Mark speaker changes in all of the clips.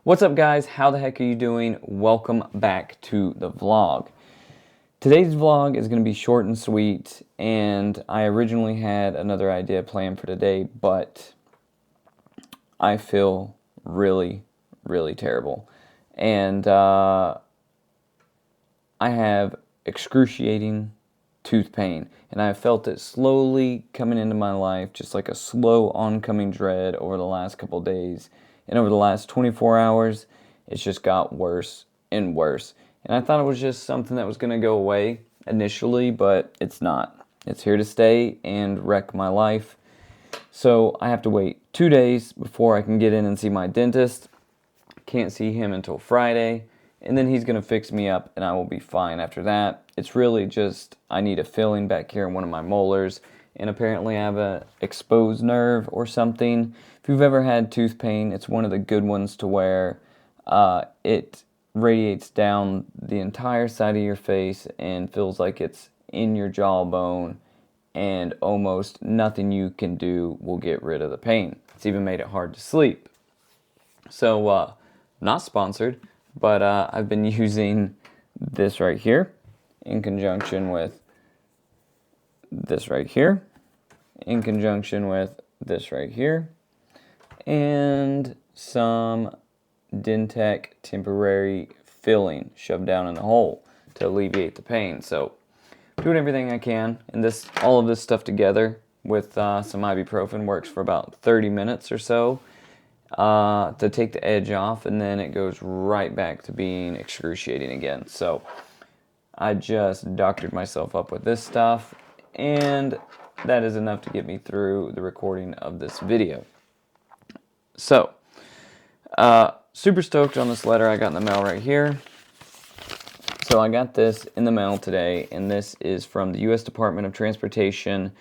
Speaker 1: What's up, guys? How the heck are you doing? Welcome back to the vlog. Today's vlog is going to be short and sweet, and I originally had another idea planned for today, but I feel really terrible. And I have excruciating tooth pain, and I have felt it slowly coming into my life, just like a slow oncoming dread over the last couple days. And over the last 24 hours, it's just got worse and worse. And I thought it was just something that was going to go away initially, but it's not. It's here to stay and wreck my life. So I have to wait 2 days before I can get in and see my dentist. Can't see him until Friday. And then he's going to fix me up and I will be fine after that. It's really just I need a filling back here in one of my molars. And apparently I have a exposed nerve or something. If you've ever had tooth pain, it's one of the good ones to where it radiates down the entire side of your face and feels like it's in your jawbone, and almost nothing you can do will get rid of the pain. It's even made it hard to sleep. So, not sponsored, but I've been using this right here in conjunction with this right here, in conjunction with this right here, and some Dentec temporary filling shoved down in the hole to alleviate the pain. So, doing everything I can, and all of this stuff together with some ibuprofen works for about 30 minutes or so to take the edge off, and then it goes right back to being excruciating again. So, I just doctored myself up with this stuff, and that is enough to get me through the recording of this video. So, super stoked on this letter I got in the mail right here. So I got this in the mail today, and this is from the U.S. Department of Transportation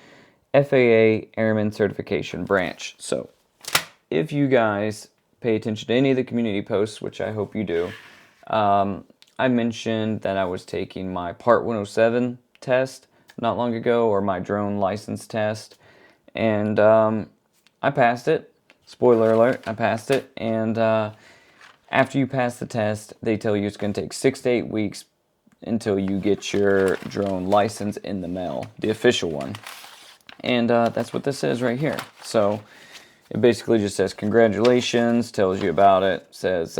Speaker 1: FAA Airman Certification Branch. So if you guys pay attention to any of the community posts, which I hope you do, I mentioned that I was taking my Part 107 test not long ago, or my drone license test, and I passed it. Spoiler alert, I passed it, and after you pass the test, they tell you it's going to take 6 to 8 weeks until you get your drone license in the mail, the official one. And that's what this is right here. So it basically just says congratulations, tells you about it, says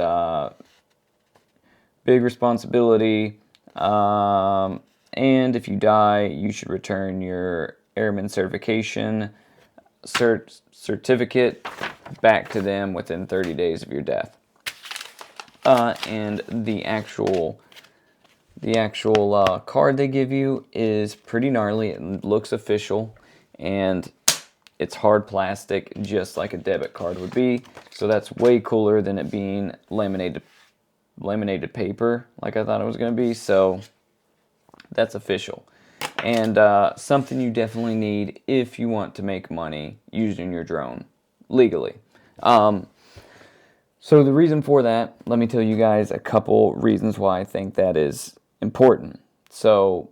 Speaker 1: big responsibility, and if you die, you should return your airman certification certificate back to them within 30 days of your death. And the actual card they give you is pretty gnarly. It looks official, and it's hard plastic, just like a debit card would be. So that's way cooler than it being laminated paper, like I thought it was going to be. So that's official, and something you definitely need if you want to make money using your drone legally. So the reason for that, let me tell you guys a couple reasons why I think that is important. So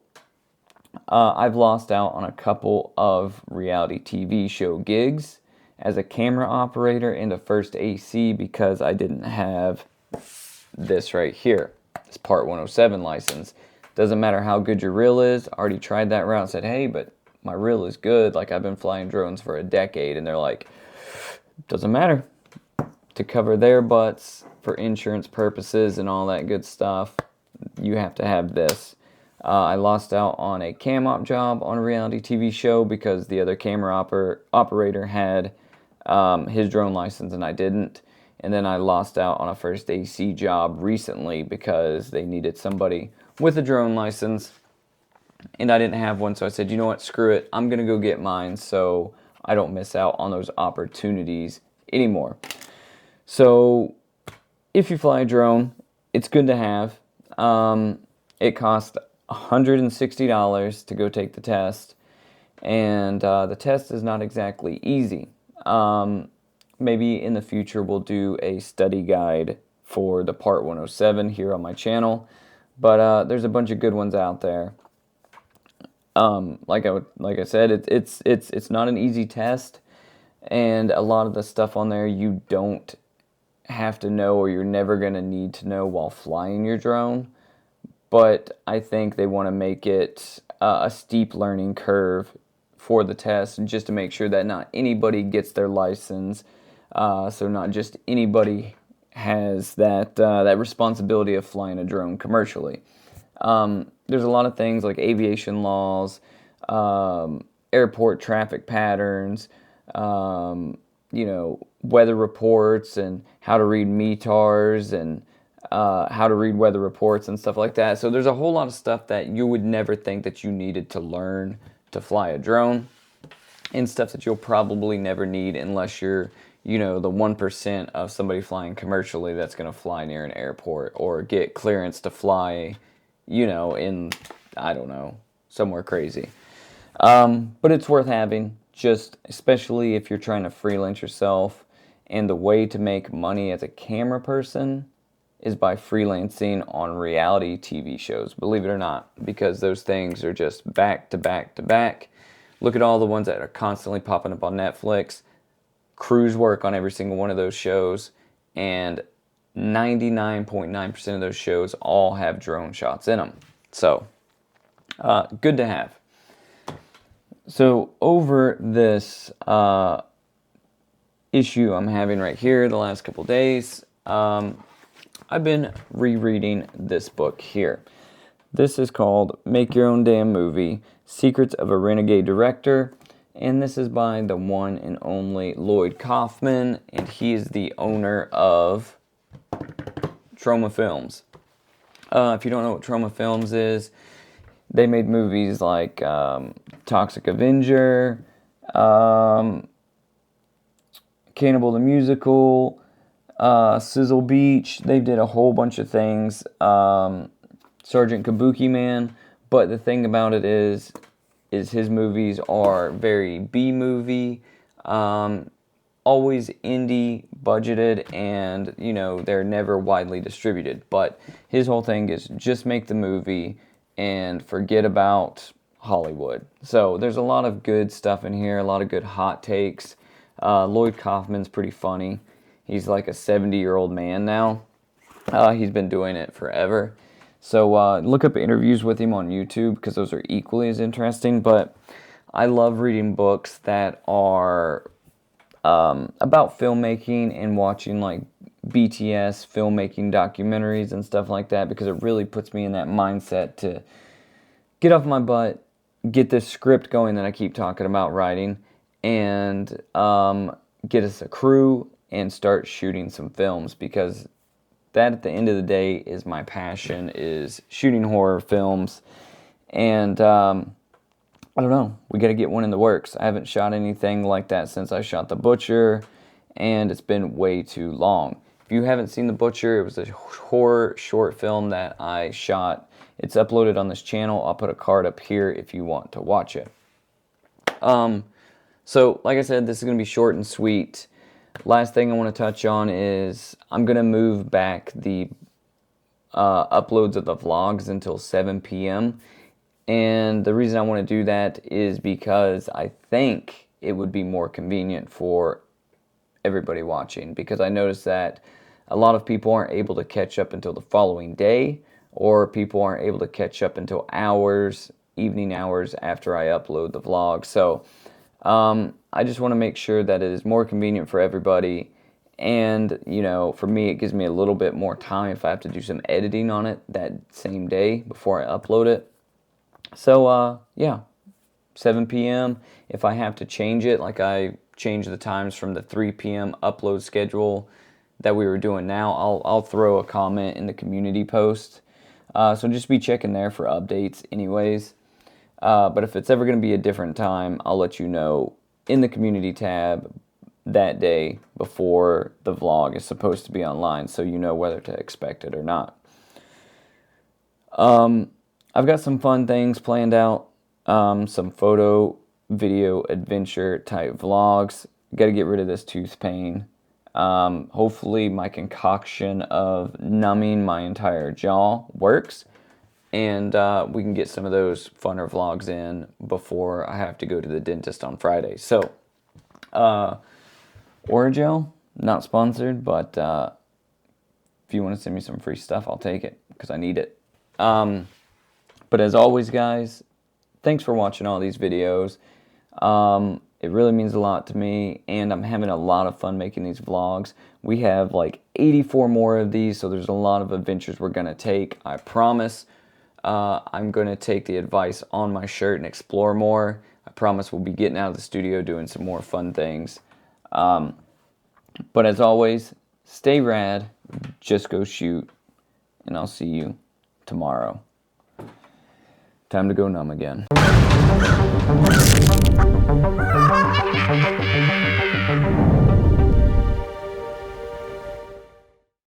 Speaker 1: I've lost out on a couple of reality TV show gigs as a camera operator in the first AC because I didn't have this right here, this Part 107 license. Doesn't matter how good your reel is. I already tried that route and said, hey, but my reel is good. Like, I've been flying drones for a decade. And they're like, doesn't matter. To cover their butts for insurance purposes and all that good stuff, you have to have this. I lost out on a cam op job on a reality TV show because the other camera operator had his drone license and I didn't. And then I lost out on a first AC job recently because they needed somebody with a drone license and I didn't have one. So I said, you know what, screw it. I'm going to go get mine so I don't miss out on those opportunities anymore. So if you fly a drone, it's good to have. It costs $160 to go take the test, and the test is not exactly easy. Maybe in the future we'll do a study guide for the Part 107 here on my channel, but there's a bunch of good ones out there. Like I said, it's not an easy test, and a lot of the stuff on there you don't have to know or you're never going to need to know while flying your drone. But I think they want to make it a steep learning curve for the test, just to make sure that not anybody gets their license. So not just anybody has that responsibility of flying a drone commercially. There's a lot of things like aviation laws, airport traffic patterns, weather reports, and how to read METARs, and how to read weather reports and stuff like that. So there's a whole lot of stuff that you would never think that you needed to learn to fly a drone, and stuff that you'll probably never need unless you're, the 1% of somebody flying commercially that's going to fly near an airport or get clearance to fly, in, I don't know, somewhere crazy. But it's worth having, just especially if you're trying to freelance yourself. And the way to make money as a camera person is by freelancing on reality TV shows, believe it or not, because those things are just back to back to back. Look at all the ones that are constantly popping up on Netflix. Crews work on every single one of those shows, and 99.9% of those shows all have drone shots in them. So, good to have. So, over this issue I'm having right here the last couple days, I've been rereading this book here. This is called Make Your Own Damn Movie, Secrets of a Renegade Director, and this is by the one and only Lloyd Kaufman, and he is the owner of Troma Films. If you don't know what Troma Films is, they made movies like Toxic Avenger, Cannibal the Musical, Sizzle Beach. They did a whole bunch of things. Sergeant Kabuki Man. But the thing about it is his movies are very B-movie, always indie budgeted, and they're never widely distributed. But his whole thing is just make the movie and forget about Hollywood. So there's a lot of good stuff in here, a lot of good hot takes. Lloyd Kaufman's pretty funny. He's like a 70-year-old man now. He's been doing it forever. So look up interviews with him on YouTube, because those are equally as interesting. But I love reading books that are about filmmaking and watching like BTS filmmaking documentaries and stuff like that, because it really puts me in that mindset to get off my butt, get this script going that I keep talking about writing, and get us a crew and start shooting some films, because that at the end of the day is my passion, is shooting horror films. And I don't know, we got to get one in the works. I haven't shot anything like that since I shot The Butcher, and it's been way too long. If you haven't seen The Butcher, it was a horror short film that I shot. It's uploaded on this channel. I'll put a card up here if you want to watch it. So, like I said, this is going to be short and sweet. Last thing I want to touch on is I'm going to move back the uploads of the vlogs until 7 p.m. And the reason I want to do that is because I think it would be more convenient for everybody watching, because I noticed that a lot of people aren't able to catch up until the following day, or people aren't able to catch up until evening hours after I upload the vlog. So I just want to make sure that it is more convenient for everybody. And, for me, it gives me a little bit more time if I have to do some editing on it that same day before I upload it. So, yeah, 7 p.m. If I have to change it, like I change the times from the 3 p.m. upload schedule that we were doing now, I'll throw a comment in the community post. So just be checking there for updates anyways. But if it's ever going to be a different time, I'll let you know in the community tab that day before the vlog is supposed to be online, so you know whether to expect it or not. I've got some fun things planned out, some photo, video, adventure type vlogs. Got to get rid of this tooth pain. Hopefully my concoction of numbing my entire jaw works, and we can get some of those funner vlogs in before I have to go to the dentist on Friday. So, Orajel, not sponsored, but if you want to send me some free stuff, I'll take it because I need it. But as always, guys, thanks for watching all these videos. It really means a lot to me, and I'm having a lot of fun making these vlogs. We have like 84 more of these, so there's a lot of adventures we're going to take. I promise I'm going to take the advice on my shirt and explore more. I promise we'll be getting out of the studio doing some more fun things. But as always, stay rad, just go shoot, and I'll see you tomorrow. Time to go numb again.